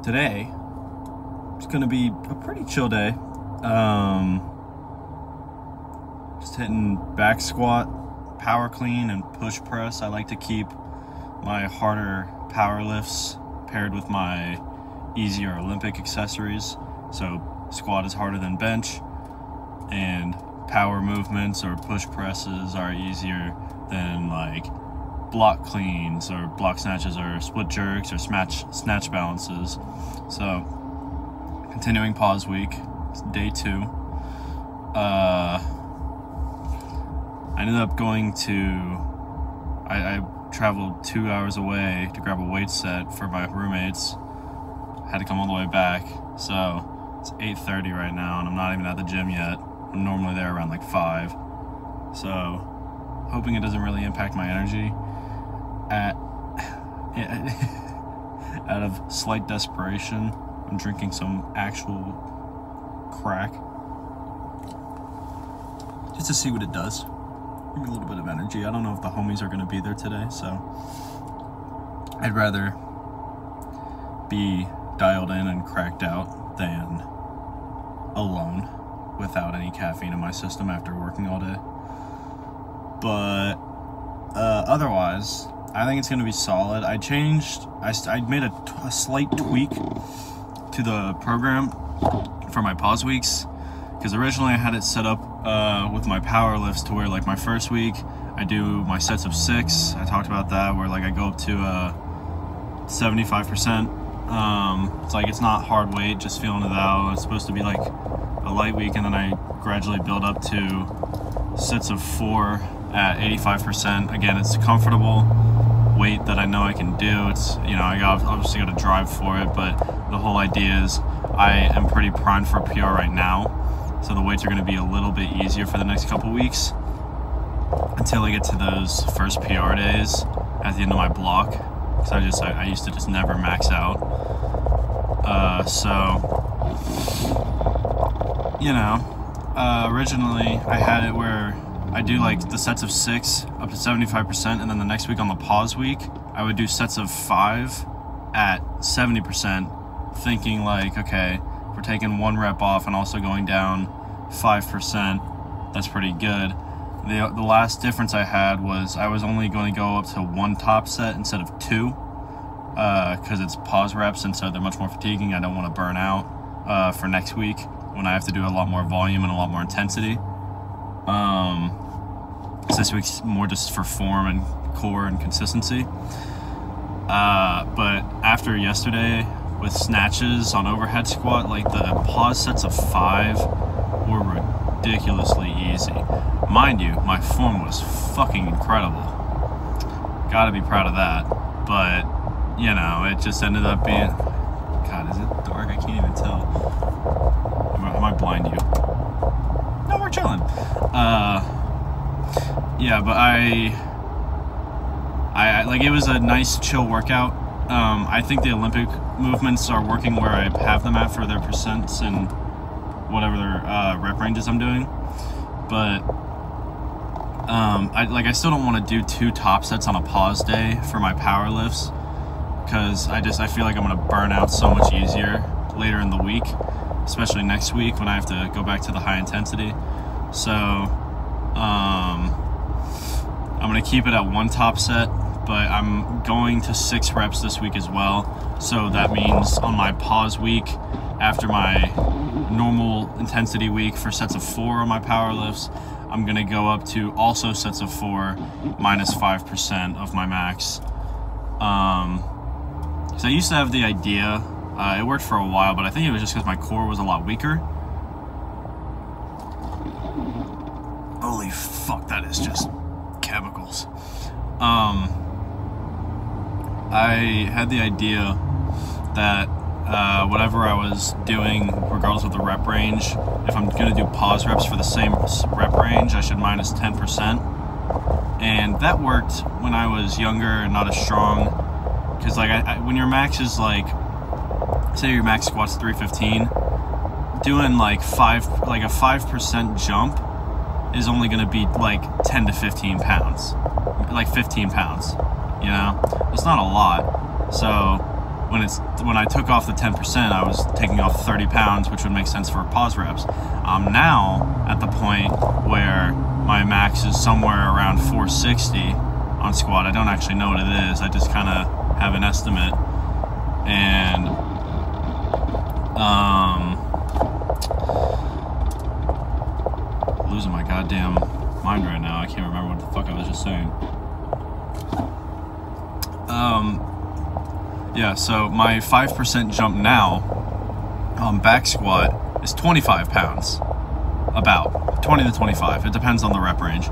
today it's gonna be a pretty chill day. Just hitting back squat, power clean, and push press. I like to keep my harder power lifts paired with my easier Olympic accessories. So squat is harder than bench, and power movements or push presses are easier than like block cleans or block snatches or split jerks or snatch balances. So continuing pause week, it's day 2. I ended up going to, I traveled 2 hours away to grab a weight set for my roommates. Had to come all the way back, so it's 8:30 right now and I'm not even at the gym yet. I'm normally there around like 5, so hoping it doesn't really impact my energy. Out of slight desperation, I'm drinking some actual crack just to see what it does. Give me a little bit of energy. I don't know if the homies are going to be there today, so I'd rather be dialed in and cracked out than alone without any caffeine in my system after working all day. But otherwise, I think it's going to be solid. I made a slight tweak to the program for my pause weeks, because originally I had it set up with my power lifts to where like my first week I do my sets of 6. I talked about that, where like I go up to 75%. It's like, it's not hard weight, just feeling it out. It's supposed to be like a light week, and then I gradually build up to sets of 4 at 85%. Again, it's comfortable weight that I know I can do. It's, you know, I obviously got to drive for it, but the whole idea is I am pretty primed for a PR right now, so the weights are going to be a little bit easier for the next couple weeks until I get to those first PR days at the end of my block, because I used to just never max out. So, you know, originally I had it where I do like the sets of 6 up to 75%, and then the next week on the pause week I would do sets of 5 at 70%, thinking like, okay, if we're taking 1 rep off and also going down 5%, that's pretty good. The last difference I had was I was only going to go up to 1 top set instead of 2, because it's pause reps, and so they're much more fatiguing. I don't want to burn out for next week when I have to do a lot more volume and a lot more intensity. So this week's more just for form and core and consistency. But after yesterday with snatches on overhead squat, like the pause sets of 5 were ridiculously easy. Mind you, my form was fucking incredible. Gotta be proud of that. But, you know, it just ended up being... God, is it dark? I can't even tell. I might blind you. No, we're chilling. Yeah, but I like, it was a nice chill workout. I think the Olympic movements are working where I have them at for their percents and whatever their rep ranges I'm doing. But I still don't want to do 2 top sets on a pause day for my power lifts, because I feel like I'm going to burn out so much easier later in the week, especially next week when I have to go back to the high intensity. So I'm going to keep it at 1 top set, but I'm going to 6 reps this week as well. So that means on my pause week, after my normal intensity week for sets of 4 on my power lifts, I'm going to go up to also sets of 4 minus 5% of my max. So I used to have the idea, it worked for a while, but I think it was just because my core was a lot weaker. Holy fuck, that is just chemicals. I had the idea that whatever I was doing, regardless of the rep range, if I'm going to do pause reps for the same rep range, I should minus 10%. And that worked when I was younger and not as strong, because like when your max is like, say your max squat's 315, doing like a 5% jump is only going to be like 10 to 15 pounds, like 15 pounds, you know? It's not a lot. So when I took off the 10%, I was taking off 30 pounds, which would make sense for pause reps. I'm now at the point where my max is somewhere around 460 on squat. I don't actually know what it is. I just kind of have an estimate. And losing my goddamn mind right now. I can't remember what the fuck I was just saying. Yeah, so my 5% jump now on back squat is 25 pounds. About 20 to 25. It depends on the rep range.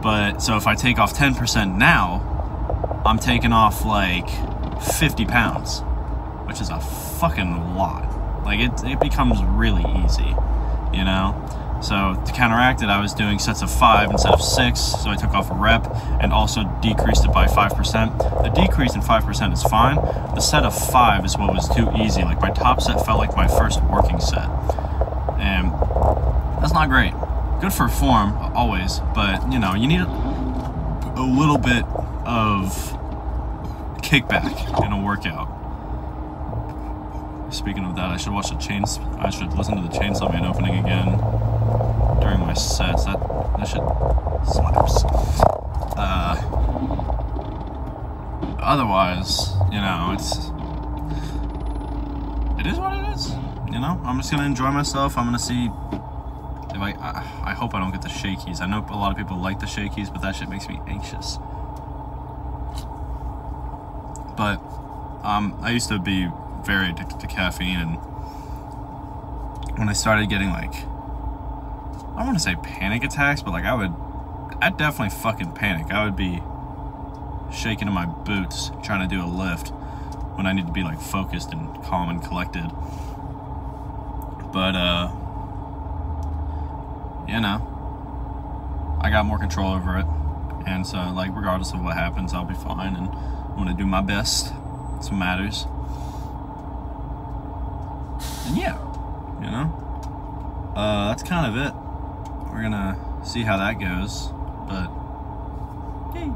But so if I take off 10% now, I'm taking off like 50 pounds, which is a fucking lot. Like it becomes really easy, you know? So to counteract it, I was doing sets of 5 instead of 6, so I took off a rep and also decreased it by 5%. The decrease in 5% is fine. The set of 5 is what was too easy. Like my top set felt like my first working set. And that's not great. Good for form, always, but you know, you need a little bit of kickback in a workout. Speaking of that, I should listen to the Chainsaw Man opening again during my sets. That shit slaps. Otherwise, you know, it is what it is. You know, I'm just gonna enjoy myself. I'm gonna see if I hope I don't get the shakies. I know a lot of people like the shakies, but that shit makes me anxious. But I used to be very addicted to caffeine, and when I started getting like, I don't want to say panic attacks, but like I'd definitely fucking panic. I would be shaking in my boots trying to do a lift when I need to be like focused and calm and collected. But you know, I got more control over it, and so like regardless of what happens, I'll be fine, and I'm gonna do my best. That's what matters. And yeah, you know, that's kind of it. We're gonna see how that goes, but yay.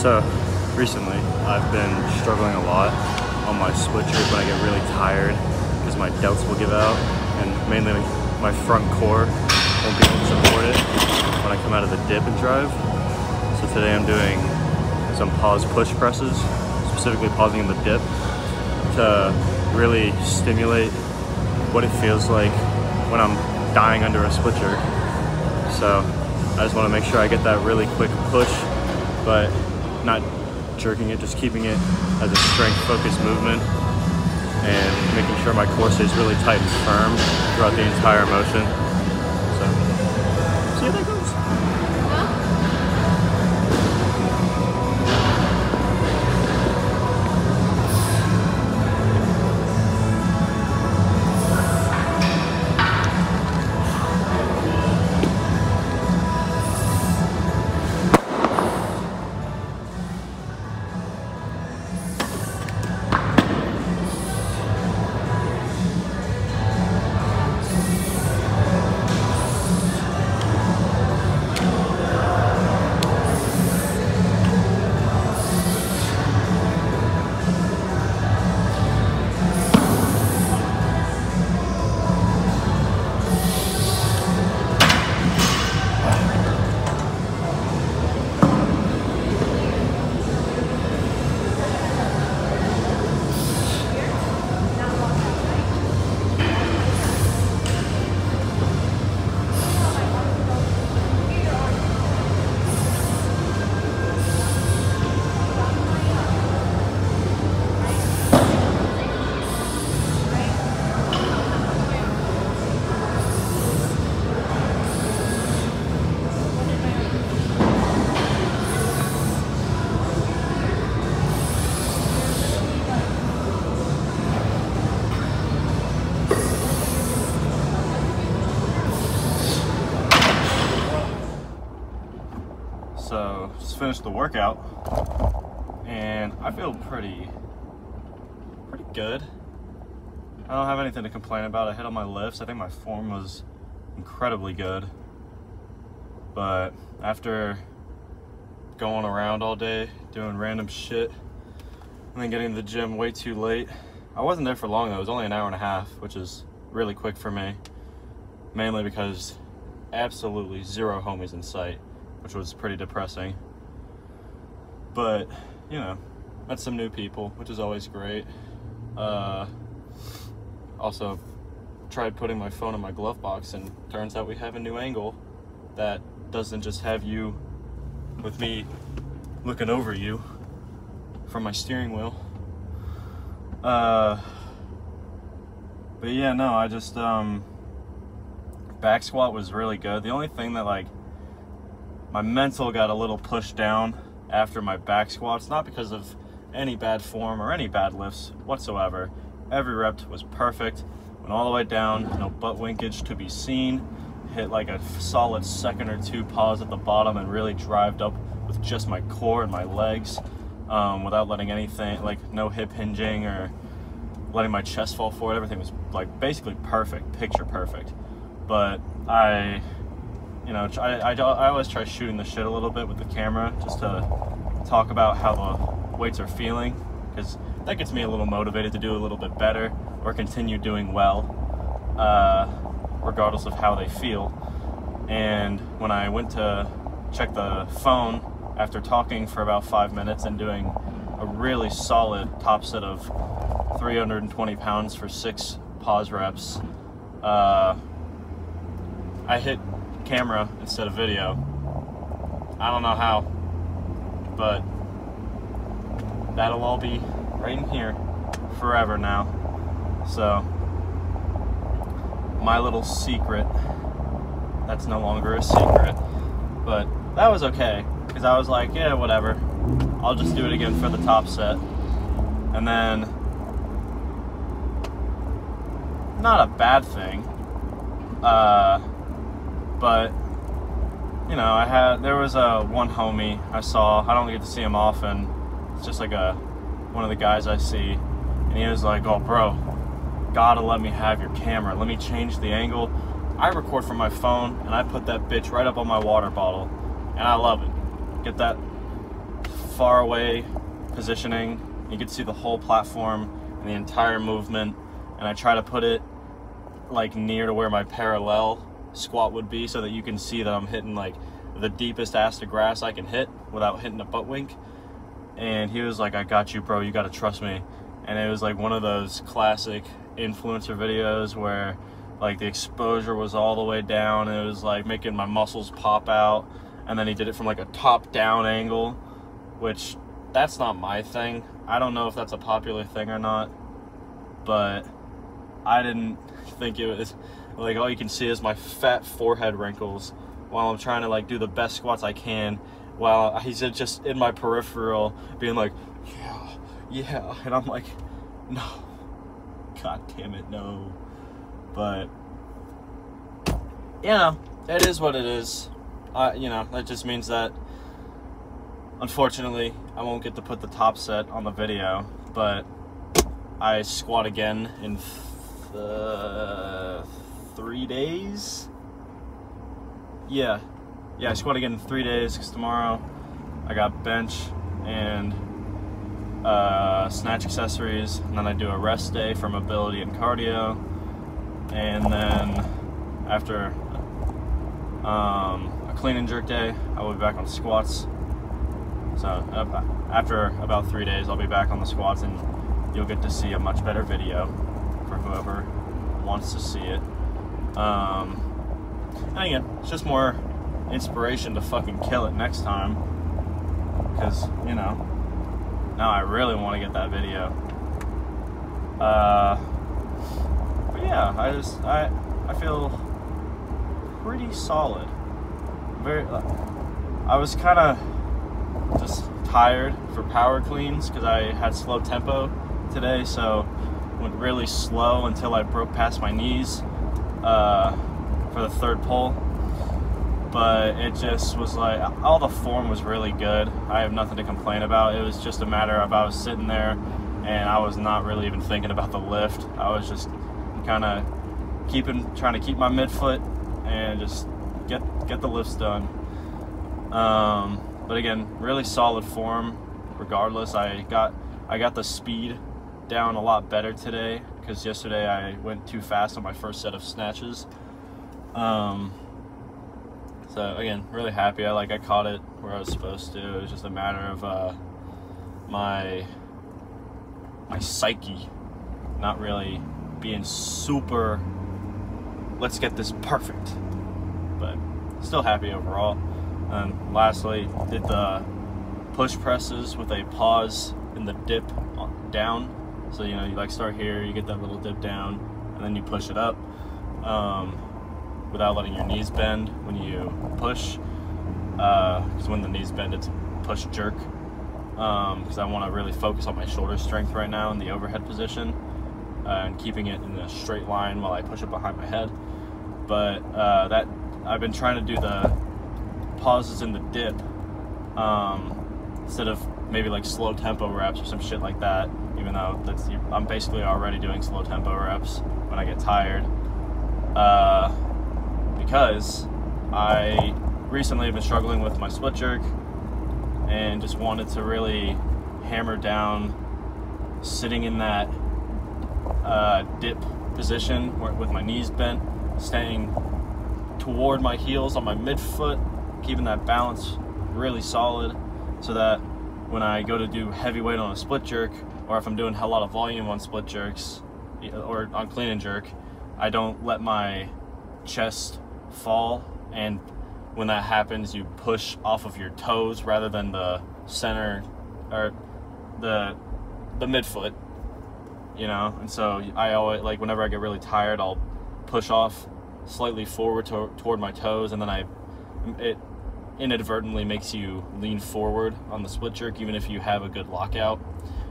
So recently I've been struggling a lot on my switchers when I get really tired because my delts will give out, and mainly my front core won't be able to support it when I come out of the dip and drive. So today I'm doing some pause push presses, specifically pausing in the dip to really stimulate what it feels like when I'm dying under a switcher. So I just want to make sure I get that really quick push, but not jerking it, just keeping it as a strength focused movement and making sure my core stays really tight and firm throughout the entire motion. So see how that goes. So just finished the workout and I feel pretty good. I don't have anything to complain about. I hit all my lifts. I think my form was incredibly good. But after going around all day doing random shit and then getting to the gym way too late, I wasn't there for long though. It was only an hour and a half, which is really quick for me, mainly because absolutely zero homies in sight, which was pretty depressing. But, you know, met some new people, which is always great. Also tried putting my phone in my glove box, and turns out we have a new angle that doesn't just have you with me looking over you from my steering wheel. But yeah, no, I just, back squat was really good. The only thing that, like, my mental got a little pushed down after my back squats, not because of any bad form or any bad lifts whatsoever. Every rep was perfect, went all the way down, no butt winkage to be seen, hit like a solid second or two pause at the bottom and really drived up with just my core and my legs, without letting anything, like no hip hinging or letting my chest fall forward. Everything was like basically perfect, picture perfect. But I always try shooting the shit a little bit with the camera just to talk about how the weights are feeling, because that gets me a little motivated to do a little bit better or continue doing well, regardless of how they feel. And when I went to check the phone after talking for about 5 minutes and doing a really solid top set of 320 pounds for 6 pause reps, I hit camera instead of video. I don't know how, but that'll all be right in here forever now. So my little secret, that's no longer a secret, but that was okay, because I was like, yeah, whatever, I'll just do it again for the top set. And then, not a bad thing, but you know, there was one homie I saw. I don't get to see him often. It's just like one of the guys I see, and he was like, oh bro, gotta let me have your camera, let me change the angle. I record from my phone and I put that bitch right up on my water bottle, and I love it. Get that far away positioning. You can see the whole platform and the entire movement, and I try to put it like near to where my parallel squat would be so that you can see that I'm hitting like the deepest ass to grass I can hit without hitting a butt wink. And he was like, I got you, bro, you gotta trust me. And it was like one of those classic influencer videos where like the exposure was all the way down and it was like making my muscles pop out, and then he did it from like a top down angle, which that's not my thing. I don't know if that's a popular thing or not, but I didn't think it was like, all you can see is my fat forehead wrinkles while I'm trying to like do the best squats I can, while he's just in my peripheral being like, yeah, and I'm like, no, god damn it, no. But you know, it is what it is. You know, that just means that unfortunately I won't get to put the top set on the video, but I squat again in 3 days. Yeah, I squat again in 3 days because tomorrow I got bench and snatch accessories, and then I do a rest day for mobility and cardio, and then after a clean and jerk day I will be back on squats. So after about 3 days I'll be back on the squats, and you'll get to see a much better video for whoever wants to see it. And again, it's just more inspiration to fucking kill it next time, because, you know, now I really want to get that video. But yeah, I feel pretty solid. I was kind of just tired for power cleans because I had slow tempo today, so went really slow until I broke past my knees for the third pull. But it just was like, all the form was really good. I have nothing to complain about. It was just a matter of I was sitting there and I was not really even thinking about the lift. I was just kind of trying to keep my midfoot and just get the lifts done. But again, really solid form regardless. I got the speed down a lot better today because yesterday I went too fast on my first set of snatches. So again, really happy. I caught it where I was supposed to. It was just a matter of my psyche not really being super, let's get this perfect, but still happy overall. And lastly, did the push presses with a pause in the dip down. So, you know, you like start here, you get that little dip down, and then you push it up without letting your knees bend when you push. Because when the knees bend, it's push jerk. Because I want to really focus on my shoulder strength right now in the overhead position and keeping it in a straight line while I push it behind my head. But that I've been trying to do the pauses in the dip instead of maybe like slow tempo reps or some shit like that, even though I'm basically already doing slow tempo reps when I get tired, because I recently have been struggling with my split jerk and just wanted to really hammer down sitting in that dip position with my knees bent, staying toward my heels on my midfoot, keeping that balance really solid so that when I go to do heavy weight on a split jerk, or if I'm doing a lot of volume on split jerks or on clean and jerk, I don't let my chest fall, and when that happens you push off of your toes rather than the center or the midfoot, you know. And so I always, like, whenever I get really tired, I'll push off slightly forward toward my toes, and then it inadvertently makes you lean forward on the split jerk even if you have a good lockout,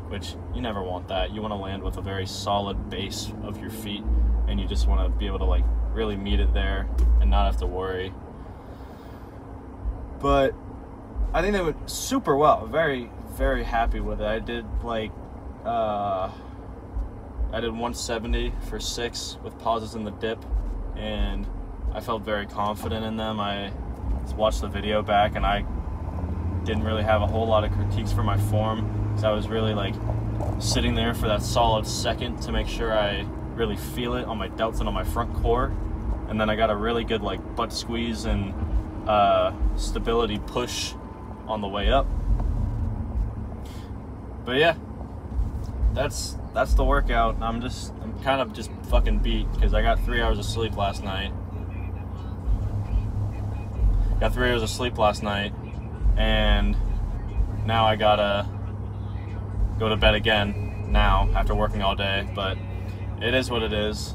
which you never want that. You want to land with a very solid base of your feet, and you just want to be able to like really meet it there and not have to worry. But I think they went super well. Very, very happy with it. I did like I did 170 for 6 with pauses in the dip, and I felt very confident in them. I watched the video back and I didn't really have a whole lot of critiques for my form, because I was really like sitting there for that solid second to make sure I really feel it on my delts and on my front core, and then I got a really good like butt squeeze and stability push on the way up. But yeah, that's the workout. I'm kind of just fucking beat because I got 3 hours of sleep last night. And now I gotta go to bed again now after working all day, but it is what it is.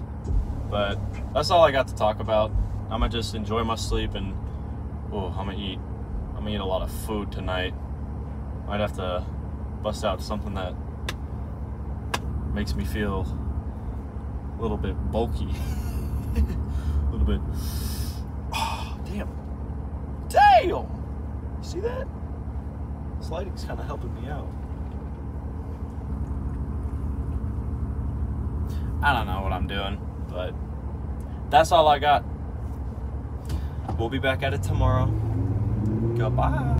But that's all I got to talk about. I'm gonna just enjoy my sleep, and I'm gonna eat a lot of food tonight. Might have to bust out something that makes me feel a little bit bulky. A little bit. Oh, damn. You see that? This lighting's kind of helping me out. I don't know what I'm doing, but that's all I got. We'll be back at it tomorrow. Goodbye.